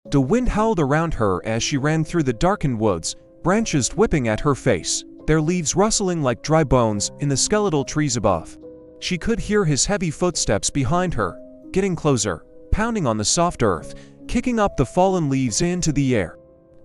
The wind howled around her as she ran through the darkened woods, branches whipping at her face, their leaves rustling like dry bones in the skeletal trees above. She could hear his heavy footsteps behind her, getting closer, pounding on the soft earth, kicking up the fallen leaves into the air.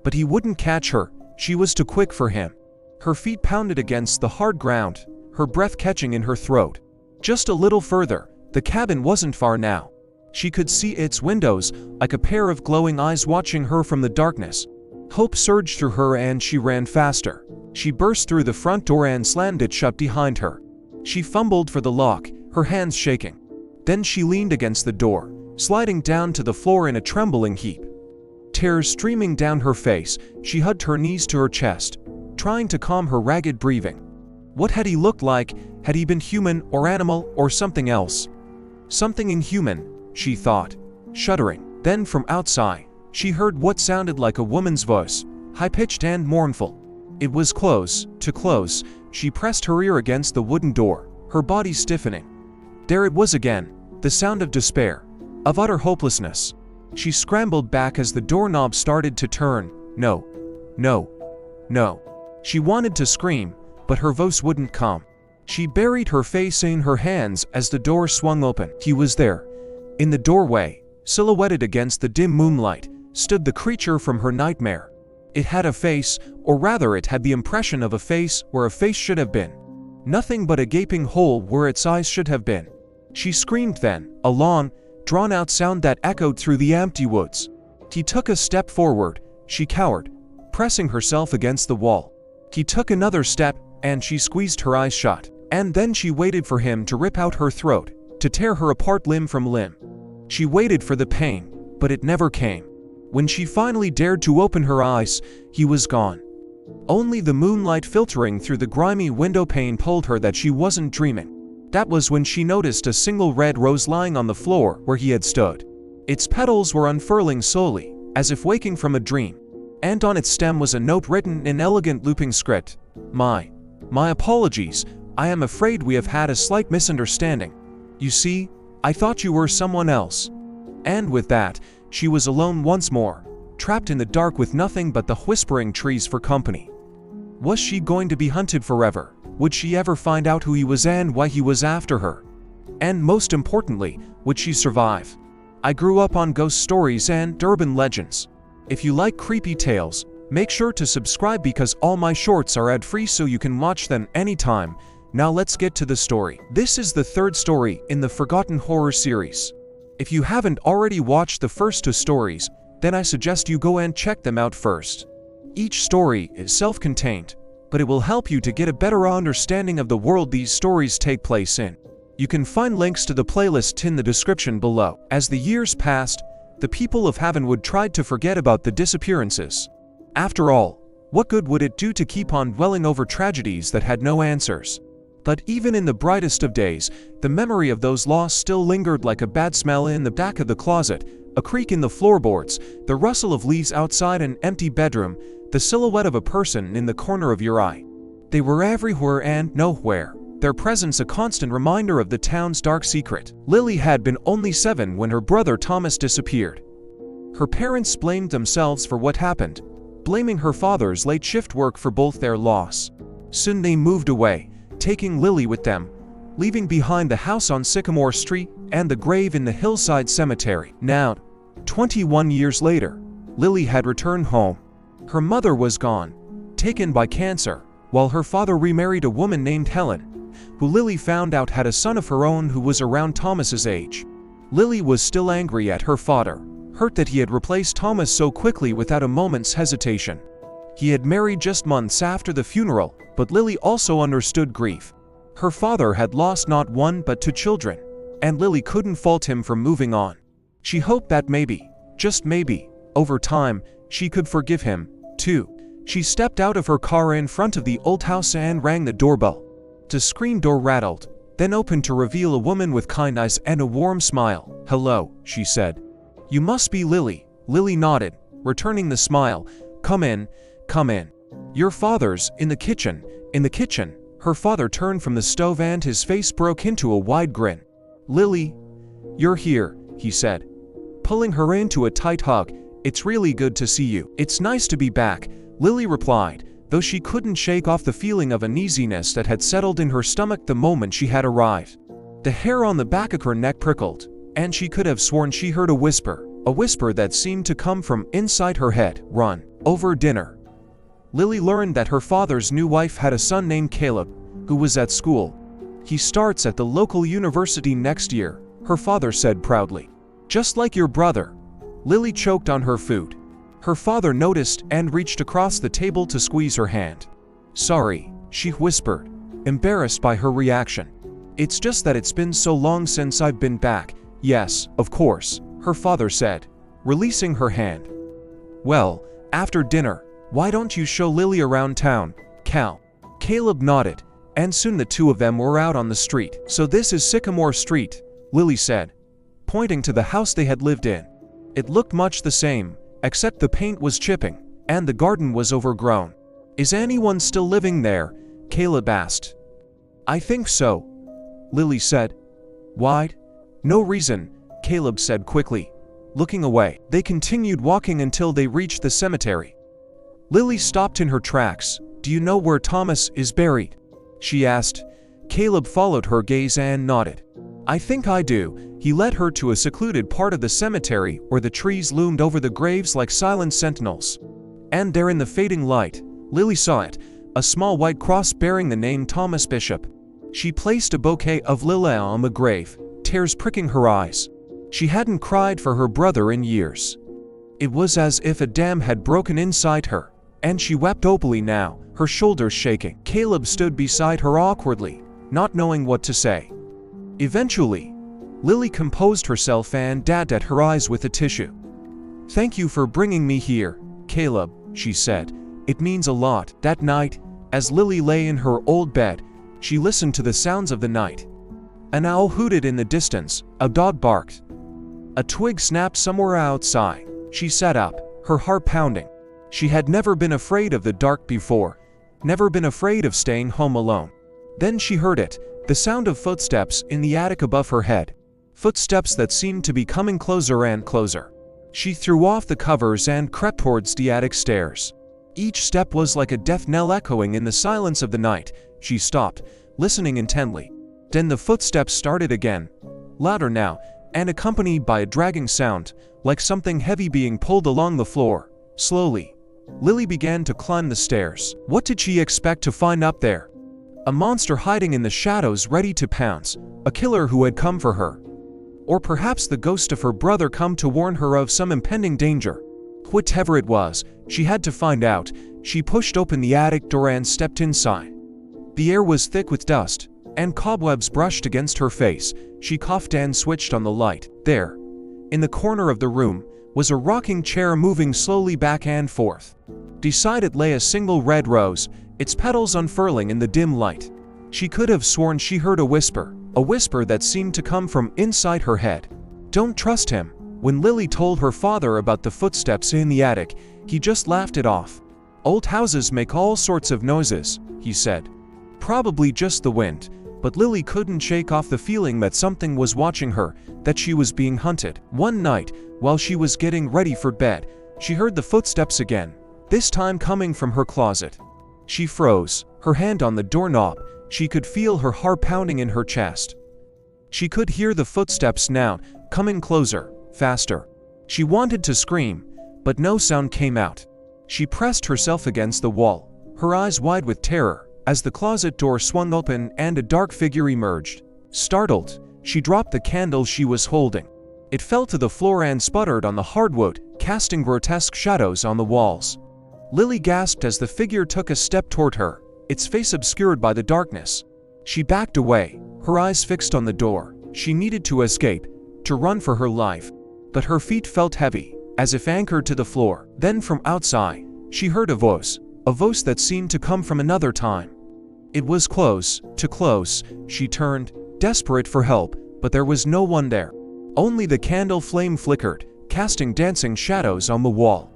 But he wouldn't catch her, she was too quick for him. Her feet pounded against the hard ground, her breath catching in her throat. Just a little further, the cabin wasn't far now. She could see its windows, like a pair of glowing eyes watching her from the darkness. Hope surged through her and she ran faster. She burst through the front door and slammed it shut behind her. She fumbled for the lock, her hands shaking. Then she leaned against the door, sliding down to the floor in a trembling heap. Tears streaming down her face, she hugged her knees to her chest, trying to calm her ragged breathing. What had he looked like? Had he been human or animal or something else? Something inhuman, she thought, shuddering. Then from outside, she heard what sounded like a woman's voice, high-pitched and mournful. It was close, too close. She pressed her ear against the wooden door, her body stiffening. There it was again, the sound of despair, of utter hopelessness. She scrambled back as the doorknob started to turn. No, no, no. She wanted to scream, but her voice wouldn't come. She buried her face in her hands as the door swung open. He was there. In the doorway, silhouetted against the dim moonlight, stood the creature from her nightmare. It had a face, or rather it had the impression of a face where a face should have been. Nothing but a gaping hole where its eyes should have been. She screamed then, a long, drawn-out sound that echoed through the empty woods. He took a step forward. She cowered, pressing herself against the wall. He took another step, and she squeezed her eyes shut. And then she waited for him to rip out her throat, to tear her apart limb from limb. She waited for the pain, but it never came. When she finally dared to open her eyes, he was gone. Only the moonlight filtering through the grimy window pane told her that she wasn't dreaming. That was when she noticed a single red rose lying on the floor where he had stood. Its petals were unfurling slowly, as if waking from a dream. And on its stem was a note written in elegant looping script. My apologies, I am afraid we have had a slight misunderstanding. You see, I thought you were someone else. And with that, she was alone once more, trapped in the dark with nothing but the whispering trees for company. Was she going to be hunted forever? Would she ever find out who he was and why he was after her? And most importantly, would she survive? I grew up on ghost stories and urban legends. If you like creepy tales, make sure to subscribe because all my shorts are ad-free so you can watch them anytime. Now let's get to the story. This is the third story in the Forgotten Horror series. If you haven't already watched the first two stories, then I suggest you go and check them out first. Each story is self-contained, but it will help you to get a better understanding of the world these stories take place in. You can find links to the playlist in the description below. As the years passed, the people of Havenwood tried to forget about the disappearances. After all, what good would it do to keep on dwelling over tragedies that had no answers? But even in the brightest of days, the memory of those lost still lingered like a bad smell in the back of the closet, a creak in the floorboards, the rustle of leaves outside an empty bedroom, the silhouette of a person in the corner of your eye. They were everywhere and nowhere, their presence a constant reminder of the town's dark secret. Lily had been only 7 when her brother Thomas disappeared. Her parents blamed themselves for what happened, blaming her father's late shift work for both their loss. Soon they moved away, taking Lily with them, leaving behind the house on Sycamore Street and the grave in the hillside cemetery. Now, 21 years later, Lily had returned home. Her mother was gone, taken by cancer, while her father remarried a woman named Helen, who Lily found out had a son of her own who was around Thomas's age. Lily was still angry at her father, hurt that he had replaced Thomas so quickly without a moment's hesitation. He had married just months after the funeral, but Lily also understood grief. Her father had lost not 1 but 2 children, and Lily couldn't fault him for moving on. She hoped that maybe, just maybe, over time, she could forgive him, too. She stepped out of her car in front of the old house and rang the doorbell. The screen door rattled, then opened to reveal a woman with kind eyes and a warm smile. "Hello," she said. "You must be Lily." Lily nodded, returning the smile. Come in, come in. "Your father's in the kitchen." In the kitchen, her father turned from the stove and his face broke into a wide grin. "Lily, you're here," he said, pulling her into a tight hug. It's really good to see you. It's nice to be back, Lily replied, though she couldn't shake off the feeling of uneasiness that had settled in her stomach the moment she had arrived. The hair on the back of her neck prickled, and she could have sworn she heard a whisper that seemed to come from inside her head. Run. Over dinner, Lily learned that her father's new wife had a son named Caleb, who was at school. He starts at the local university next year, her father said proudly. Just like your brother. Lily choked on her food. Her father noticed and reached across the table to squeeze her hand. Sorry, she whispered, embarrassed by her reaction. It's just that it's been so long since I've been back. Yes, of course, her father said, releasing her hand. Well, after dinner, why don't you show Lily around town, Cal? Caleb nodded, and soon the two of them were out on the street. So this is Sycamore Street, Lily said, pointing to the house they had lived in. It looked much the same, except the paint was chipping, and the garden was overgrown. Is anyone still living there? Caleb asked. I think so, Lily said. Why? No reason, Caleb said quickly, looking away. They continued walking until they reached the cemetery. Lily stopped in her tracks. Do you know where Thomas is buried? She asked. Caleb followed her gaze and nodded. I think I do. He led her to a secluded part of the cemetery where the trees loomed over the graves like silent sentinels. And there in the fading light, Lily saw it, a small white cross bearing the name Thomas Bishop. She placed a bouquet of lilac on the grave, tears pricking her eyes. She hadn't cried for her brother in years. It was as if a dam had broken inside her, and she wept openly now, her shoulders shaking. Caleb stood beside her awkwardly, not knowing what to say. Eventually, Lily composed herself and dabbed at her eyes with a tissue. Thank you for bringing me here, Caleb, she said. It means a lot. That night, as Lily lay in her old bed, she listened to the sounds of the night. An owl hooted in the distance, a dog barked. A twig snapped somewhere outside. She sat up, her heart pounding. She had never been afraid of the dark before, never been afraid of staying home alone. Then she heard it, the sound of footsteps in the attic above her head. Footsteps that seemed to be coming closer and closer. She threw off the covers and crept towards the attic stairs. Each step was like a death knell echoing in the silence of the night. She stopped, listening intently. Then the footsteps started again, louder now, and accompanied by a dragging sound, like something heavy being pulled along the floor. Slowly, Lily began to climb the stairs. What did she expect to find up there? A monster hiding in the shadows ready to pounce, a killer who had come for her. Or perhaps the ghost of her brother come to warn her of some impending danger. Whatever it was, she had to find out. She pushed open the attic door and stepped inside. The air was thick with dust, and cobwebs brushed against her face. She coughed and switched on the light. There, in the corner of the room, was a rocking chair moving slowly back and forth. Beside it lay a single red rose, its petals unfurling in the dim light. She could have sworn she heard a whisper that seemed to come from inside her head. Don't trust him. When Lily told her father about the footsteps in the attic, he just laughed it off. Old houses make all sorts of noises, he said. Probably just the wind, but Lily couldn't shake off the feeling that something was watching her, that she was being hunted. One night, while she was getting ready for bed, she heard the footsteps again, this time coming from her closet. She froze, her hand on the doorknob. She could feel her heart pounding in her chest. She could hear the footsteps now, coming closer, faster. She wanted to scream, but no sound came out. She pressed herself against the wall, her eyes wide with terror, as the closet door swung open and a dark figure emerged. Startled, she dropped the candle she was holding. It fell to the floor and sputtered on the hardwood, casting grotesque shadows on the walls. Lily gasped as the figure took a step toward her, its face obscured by the darkness. She backed away, her eyes fixed on the door. She needed to escape, to run for her life. But her feet felt heavy, as if anchored to the floor. Then from outside, she heard a voice that seemed to come from another time. It was close, too close. She turned, desperate for help, but there was no one there. Only the candle flame flickered, casting dancing shadows on the wall.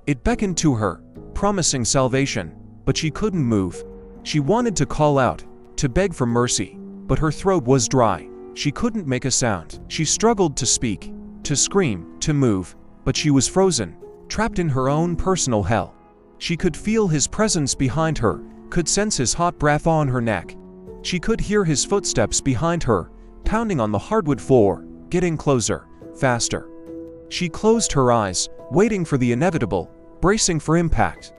It beckoned to her, promising salvation, but she couldn't move. She wanted to call out, to beg for mercy, but her throat was dry. She couldn't make a sound. She struggled to speak, to scream, to move, but she was frozen, trapped in her own personal hell. She could feel his presence behind her, could sense his hot breath on her neck. She could hear his footsteps behind her, pounding on the hardwood floor, getting closer, faster. She closed her eyes, waiting for the inevitable, bracing for impact.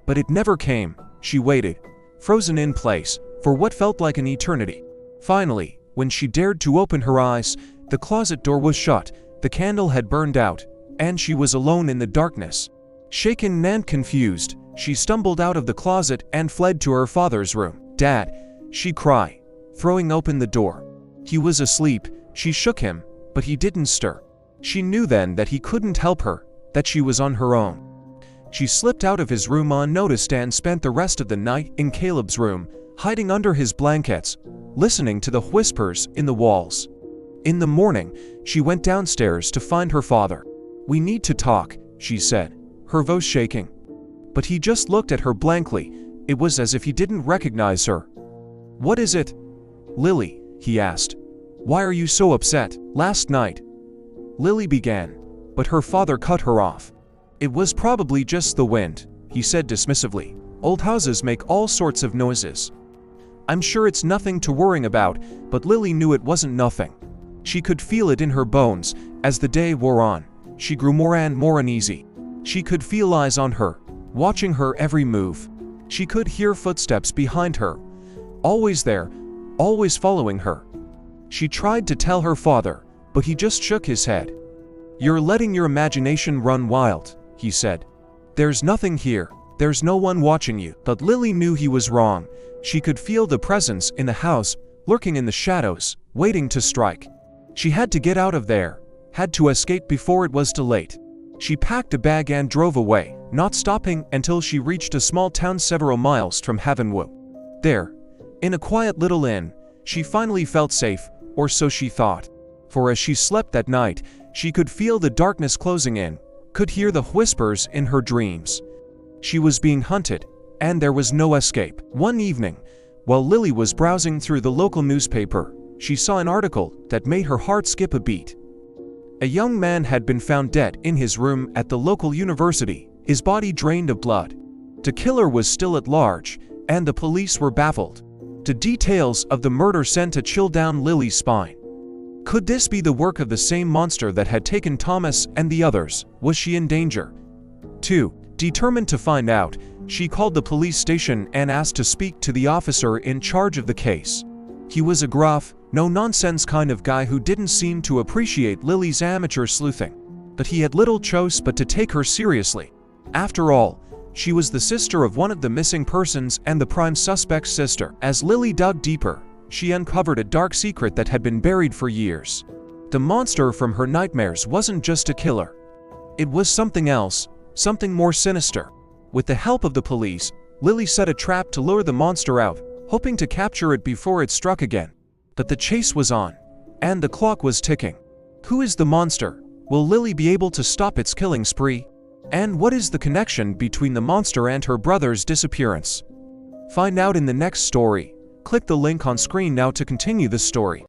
But it never came. She waited, frozen in place, for what felt like an eternity. Finally, when she dared to open her eyes, the closet door was shut, the candle had burned out, and she was alone in the darkness. Shaken and confused, she stumbled out of the closet and fled to her father's room. "Dad," she cried, throwing open the door. He was asleep. She shook him, but he didn't stir. She knew then that he couldn't help her, that she was on her own. She slipped out of his room unnoticed and spent the rest of the night in Caleb's room, hiding under his blankets, listening to the whispers in the walls. In the morning, she went downstairs to find her father. "We need to talk," she said, her voice shaking. But he just looked at her blankly. It was as if he didn't recognize her. "What is it, Lily?" he asked. "Why are you so upset?" "Last night," Lily began, but her father cut her off. "It was probably just the wind," he said dismissively. "Old houses make all sorts of noises. I'm sure it's nothing to worry about," but Lily knew it wasn't nothing. She could feel it in her bones. As the day wore on, she grew more and more uneasy. She could feel eyes on her, watching her every move. She could hear footsteps behind her, always there, always following her. She tried to tell her father, but he just shook his head. "You're letting your imagination run wild," he said. "There's nothing here. There's no one watching you." But Lily knew he was wrong. She could feel the presence in the house, lurking in the shadows, waiting to strike. She had to get out of there, had to escape before it was too late. She packed a bag and drove away, not stopping until she reached a small town several miles from Havenwood. There, in a quiet little inn, she finally felt safe, or so she thought. For as she slept that night, she could feel the darkness closing in, could hear the whispers in her dreams. She was being hunted, and there was no escape. One evening, while Lily was browsing through the local newspaper, she saw an article that made her heart skip a beat. A young man had been found dead in his room at the local university, his body drained of blood. The killer was still at large, and the police were baffled. The details of the murder sent a chill down Lily's spine. Could this be the work of the same monster that had taken Thomas and the others? Was she in danger? 2. Determined to find out, she called the police station and asked to speak to the officer in charge of the case. He was a gruff, no-nonsense kind of guy who didn't seem to appreciate Lily's amateur sleuthing. But he had little choice but to take her seriously. After all, she was the sister of one of the missing persons and the prime suspect's sister. As Lily dug deeper, she uncovered a dark secret that had been buried for years. The monster from her nightmares wasn't just a killer. It was something else, something more sinister. With the help of the police, Lily set a trap to lure the monster out, hoping to capture it before it struck again. But the chase was on, and the clock was ticking. Who is the monster? Will Lily be able to stop its killing spree? And what is the connection between the monster and her brother's disappearance? Find out in the next story. Click the link on screen now to continue the story.